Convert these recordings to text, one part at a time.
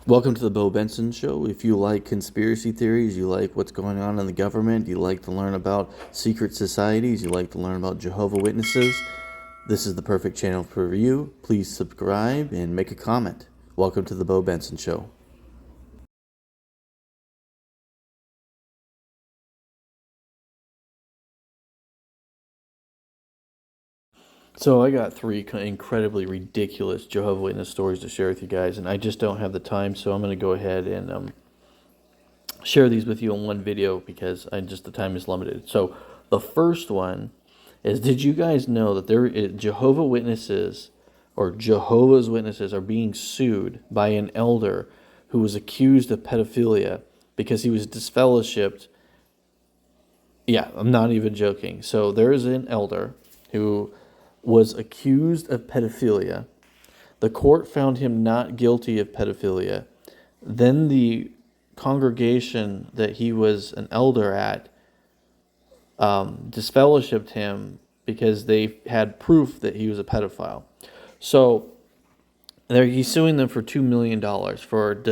Welcome to the Bo Benson Show. If you like conspiracy theories, you like what's going on in the government, you like to learn about secret societies, you like to learn about Jehovah Witnesses, this is the perfect channel for you. Please subscribe and make a comment. Welcome to the Bo Benson Show. So I got three incredibly ridiculous Jehovah Witness stories to share with you guys, and I just don't have the time, so I'm going to go ahead and share these with you in one video because the time is limited. So the first one is, did you guys know that Jehovah Witnesses or Jehovah's Witnesses are being sued by an elder who was accused of pedophilia because he was disfellowshipped? Yeah, I'm not even joking. So there is an elder who was accused of pedophilia. The court found him not guilty of pedophilia. Then the congregation that he was an elder at disfellowshipped him because they had proof that he was a pedophile. So he's suing them for $2 million for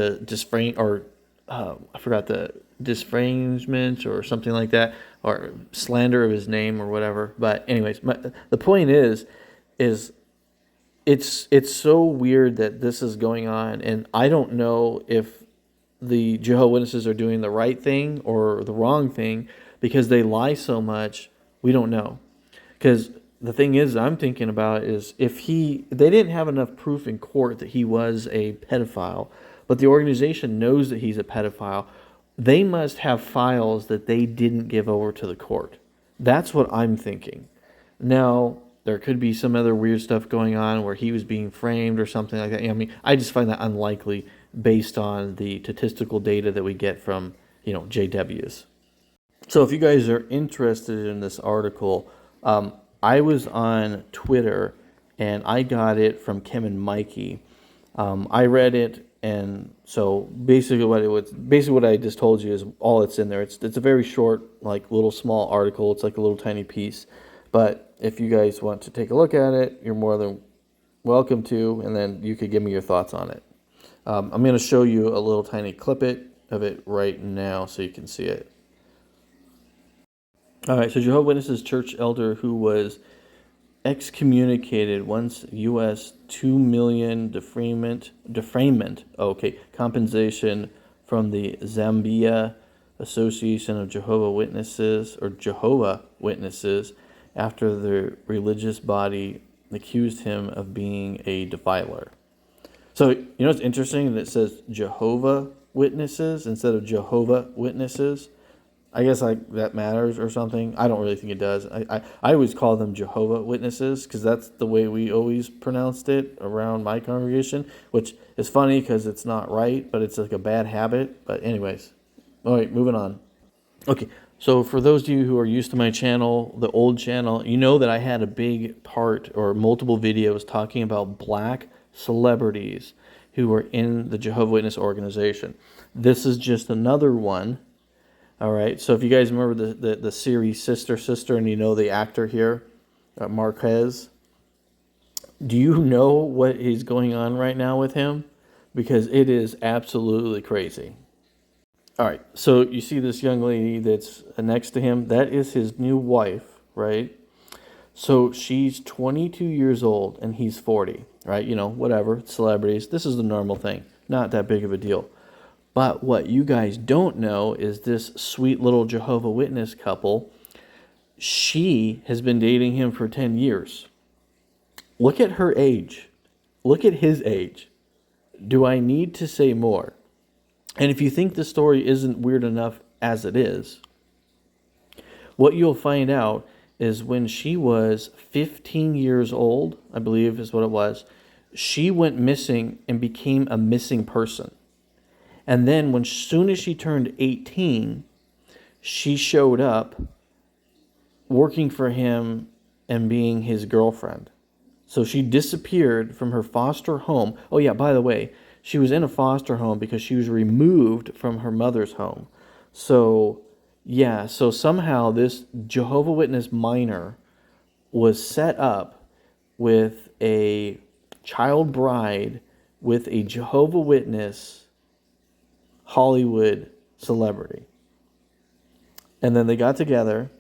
I forgot the disfrangement or something like that, or slander of his name or whatever. But anyways, the point is it's so weird that this is going on, and I don't know if the Jehovah's Witnesses are doing the right thing or the wrong thing because they lie so much. We don't know. Because the thing is, I'm thinking about is they didn't have enough proof in court that he was a pedophile, but the organization knows that he's a pedophile. They must have files that they didn't give over to the court. That's what I'm thinking. Now, there could be some other weird stuff going on where he was being framed or something like that. I mean, I just find that unlikely based on the statistical data that we get from, JWs. So if you guys are interested in this article, I was on Twitter and I got it from Kim and Mikey. I read it, and so basically what I just told you is all that's in there. It's a very short, like little small article. It's like a little tiny piece. But if you guys want to take a look at it, you're more than welcome to, and then you could give me your thoughts on it. I'm going to show you a little tiny clip of it right now so you can see it. All right, so Jehovah's Witnesses church elder who was excommunicated once U.S. $2 million defrayment, compensation from the Zambia Association of Jehovah Witnesses or Jehovah Witnesses after the religious body accused him of being a defiler. So, it's interesting that it says Jehovah Witnesses instead of Jehovah Witnesses. I guess that matters or something. I don't really think it does. I always call them Jehovah Witnesses because that's the way we always pronounced it around my congregation, which is funny because it's not right, but it's like a bad habit. But anyways, all right, moving on. Okay, so for those of you who are used to my channel, the old channel, you know that I had a big part or multiple videos talking about black celebrities who were in the Jehovah's Witness organization. This is just another one. All right, so if you guys remember the series Sister, and you know the actor here, Marquez, do you know what is going on right now with him? Because it is absolutely crazy. All right, so you see this young lady that's next to him? That is his new wife, right? So she's 22 years old and he's 40, right? Whatever, celebrities. This is the normal thing. Not that big of a deal. But what you guys don't know is this sweet little Jehovah Witness couple, she has been dating him for 10 years. Look at her age. Look at his age. Do I need to say more? And if you think the story isn't weird enough as it is, what you'll find out is when she was 15 years old, I believe is what it was, she went missing and became a missing person. And then soon as she turned 18, she showed up working for him and being his girlfriend. So she disappeared from her foster home. Oh yeah, by the way, she was in a foster home because she was removed from her mother's home. So yeah, so somehow this Jehovah Witness minor was set up with a child bride with a Jehovah Witness Hollywood celebrity. And then they got together,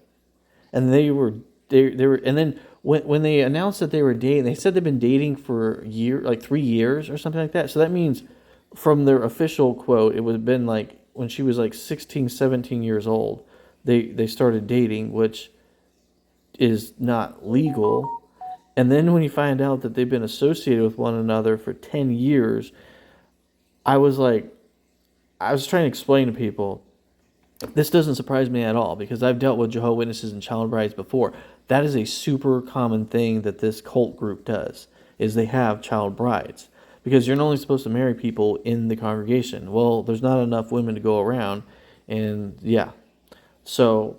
and they were and then when they announced that they were dating, they said they've been dating for like 3 years or something like that. So that means from their official quote, it would have been like when she was like 16, 17 years old, they started dating, which is not legal. And then when you find out that they've been associated with one another for 10 years, I was trying to explain to people, this doesn't surprise me at all because I've dealt with Jehovah's Witnesses and child brides before. That is a super common thing that this cult group does, is they have child brides. Because you're not only supposed to marry people in the congregation. Well, there's not enough women to go around, and yeah. So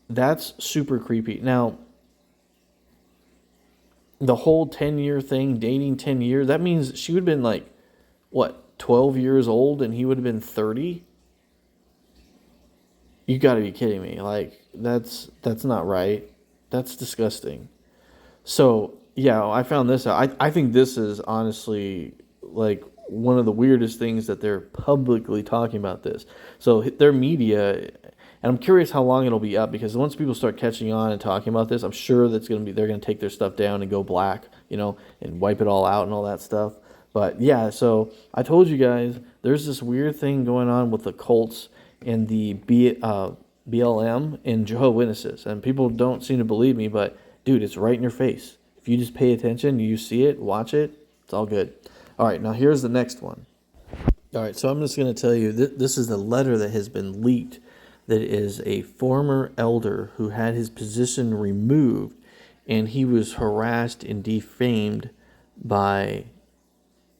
that's super creepy. Now, the whole 10-year thing, dating 10 years, that means she would have been like, what, 12 years old and he would have been 30? You got to be kidding me. Like, that's not right. That's disgusting. So, yeah, I found this out. I think this is honestly like one of the weirdest things that they're publicly talking about this. So their media, and I'm curious how long it'll be up, because once people start catching on and talking about this, I'm sure they're going to take their stuff down and go black, and wipe it all out and all that stuff. But yeah, so I told you guys, there's this weird thing going on with the cults and the BLM and Jehovah's Witnesses. And people don't seem to believe me, but dude, it's right in your face. If you just pay attention, you see it, watch it, it's all good. All right, now here's the next one. All right, so I'm just going to tell you, this is the letter that has been leaked, that is a former elder who had his position removed, and he was harassed and defamed by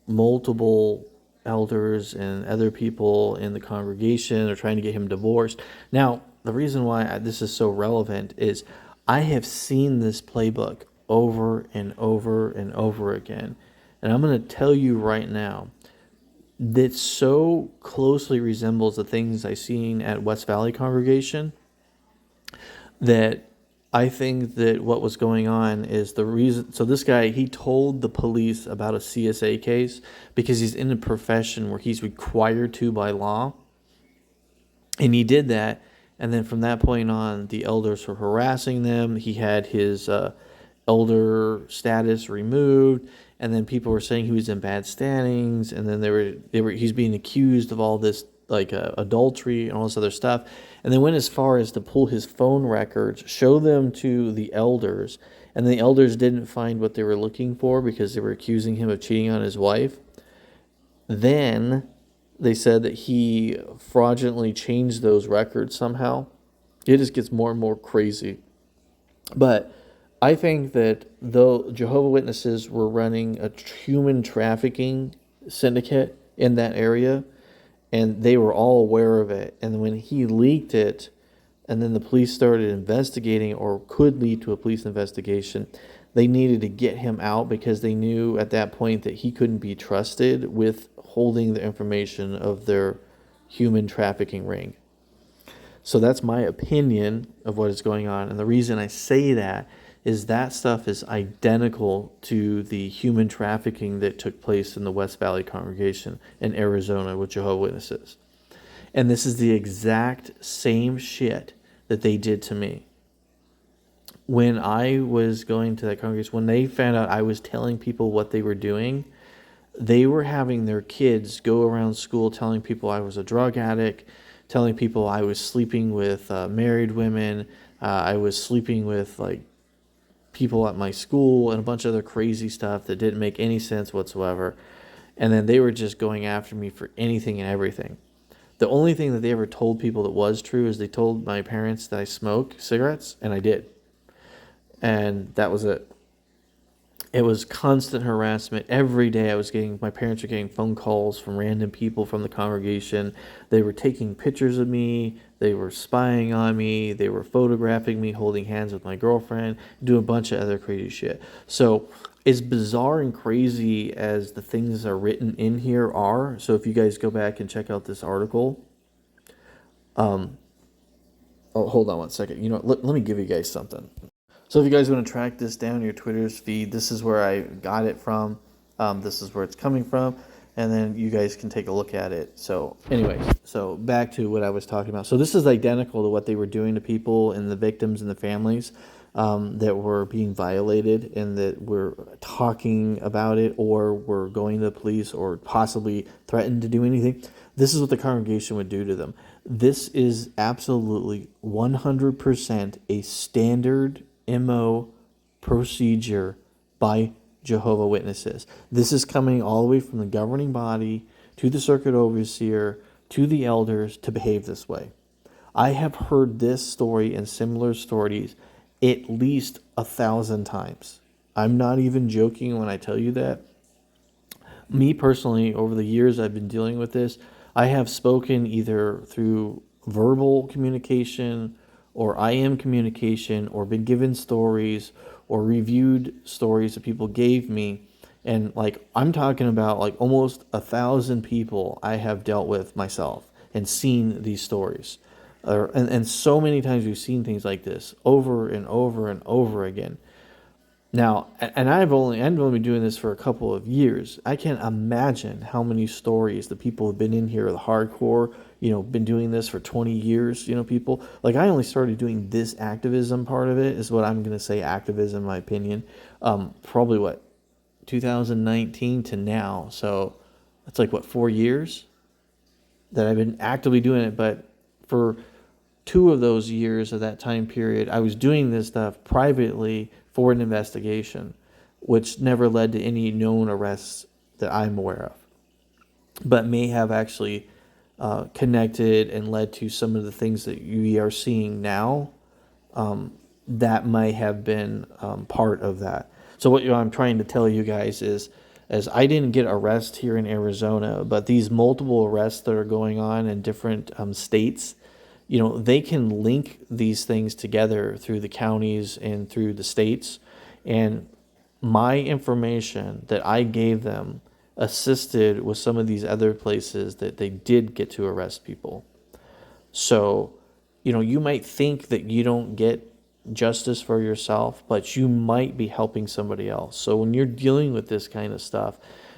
multiple elders and other people in the congregation are trying to get him divorced. Now, the reason why this is so relevant is I have seen this playbook over and over and over again. And I'm going to tell you right now that so closely resembles the things I've seen at West Valley congregation that I think that what was going on is the reason. So this guy, he told the police about a CSA case because he's in a profession where he's required to by law. And he did that. And then from that point on, the elders were harassing them. He had his elder status removed. And then people were saying he was in bad standings. And then he's being accused of all this, like adultery and all this other stuff. And they went as far as to pull his phone records, show them to the elders, and the elders didn't find what they were looking for because they were accusing him of cheating on his wife. Then they said that he fraudulently changed those records somehow. It just gets more and more crazy. But I think that though Jehovah's Witnesses were running a human trafficking syndicate in that area, and they were all aware of it. And when he leaked it, and then the police started investigating, or could lead to a police investigation, they needed to get him out because they knew at that point that he couldn't be trusted with holding the information of their human trafficking ring. So that's my opinion of what is going on. And the reason I say that is that stuff is identical to the human trafficking that took place in the West Valley congregation in Arizona with Jehovah's Witnesses. And this is the exact same shit that they did to me. When I was going to that congregation, when they found out I was telling people what they were doing, they were having their kids go around school telling people I was a drug addict, telling people I was sleeping with married women, I was sleeping with people at my school, and a bunch of other crazy stuff that didn't make any sense whatsoever. And then they were just going after me for anything and everything. The only thing that they ever told people that was true is they told my parents that I smoke cigarettes, and I did. And that was it. It was constant harassment. Every day my parents were getting phone calls from random people from the congregation. They were taking pictures of me. They were spying on me. They were photographing me holding hands with my girlfriend, doing a bunch of other crazy shit. So as bizarre and crazy as the things that are written in here are, so if you guys go back and check out this article, hold on one second. You know what? Let me give you guys something. So if you guys want to track this down your Twitter's feed, this is where I got it from. This is where it's coming from. and then you guys can take a look at it. So anyways, so back to what I was talking about. So this is identical to what they were doing to people and the victims and the families that were being violated, and that were talking about it, or were going to the police, or possibly threatened to do anything. This is what the congregation would do to them. This is absolutely 100% a standard MO procedure by Jehovah Witnesses. This is coming all the way from the governing body to the circuit overseer to the elders to behave this way. I have heard this story and similar stories at least 1,000 times. I'm not even joking when I tell you that. Me personally, over the years I've been dealing with this, I have spoken either through verbal communication or IM communication, or been given stories or reviewed stories that people gave me. And like, I'm talking about like almost 1,000 people I have dealt with myself and seen these stories. And so many times we've seen things like this over and over and over again. Now, and I've only been doing this for a couple of years. I can't imagine how many stories the people have been in here, the hardcore, been doing this for 20 years, people. Like, I only started doing this activism part of it, is what I'm going to say, activism, in my opinion, probably 2019 to now. So that's like, 4 years that I've been actively doing it. But for 2 of those years of that time period, I was doing this stuff privately for an investigation, which never led to any known arrests that I'm aware of, but may have actually connected and led to some of the things that we are seeing now. That might have been part of that. So what I'm trying to tell you guys is, as I didn't get arrested here in Arizona, but these multiple arrests that are going on in different states, they can link these things together through the counties and through the states. And my information that I gave them assisted with some of these other places that they did get to arrest people. So, you might think that you don't get justice for yourself, but you might be helping somebody else. So when you're dealing with this kind of stuff,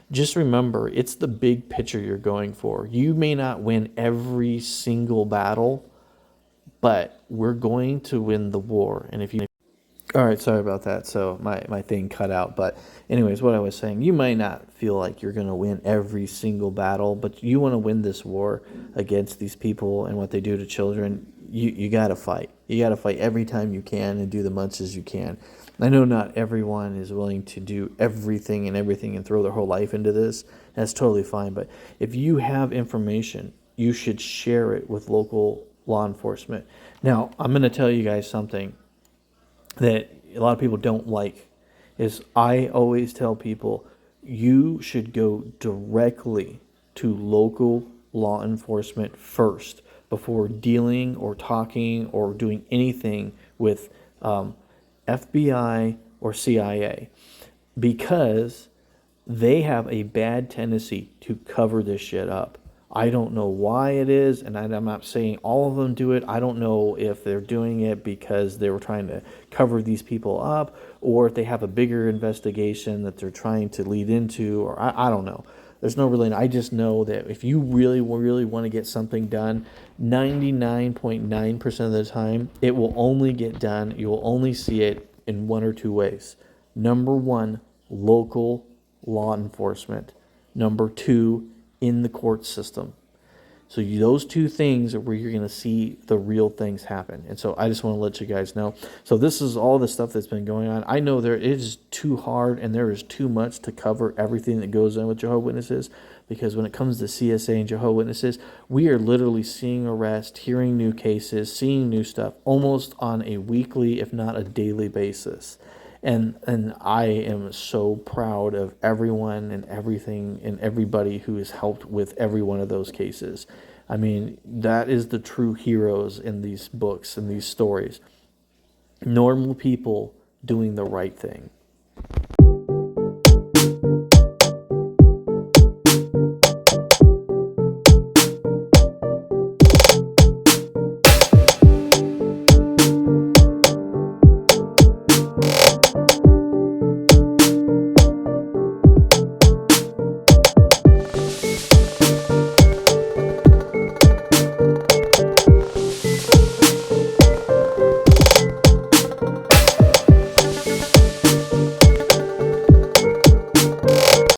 just remember, it's the big picture you're going for. You may not win every single battle, but we're going to win the war. And if you... All right, sorry about that. So my thing cut out. But anyways, what I was saying, you might not feel like you're going to win every single battle, but you want to win this war against these people and what they do to children. You got to fight. You got to fight every time you can and do the much as you can. I know not everyone is willing to do everything and throw their whole life into this. That's totally fine. But if you have information, you should share it with local law enforcement. Now, I'm going to tell you guys something that a lot of people don't like, is I always tell people, you should go directly to local law enforcement first before dealing or talking or doing anything with FBI or CIA, because they have a bad tendency to cover this shit up. I don't know why it is, and I'm not saying all of them do it. I don't know if they're doing it because they were trying to cover these people up, or if they have a bigger investigation that they're trying to lead into, or I don't know. There's no really... I just know that if you really want to get something done, 99.9% of the time, it will only get done. You will only see it in 1 or 2 ways. Number 1, local law enforcement. Number 2, in the court system. So those 2 things are where you're going to see the real things happen. And so I just want to let you guys know. So this is all the stuff that's been going on. I know it is too hard and there is too much to cover everything that goes on with Jehovah Witnesses, because when it comes to CSA and Jehovah Witnesses, we are literally seeing arrests, hearing new cases, seeing new stuff almost on a weekly, if not a daily basis. And I am so proud of everyone and everything and everybody who has helped with every one of those cases. I mean, that is the true heroes in these books and these stories. Normal people doing the right thing.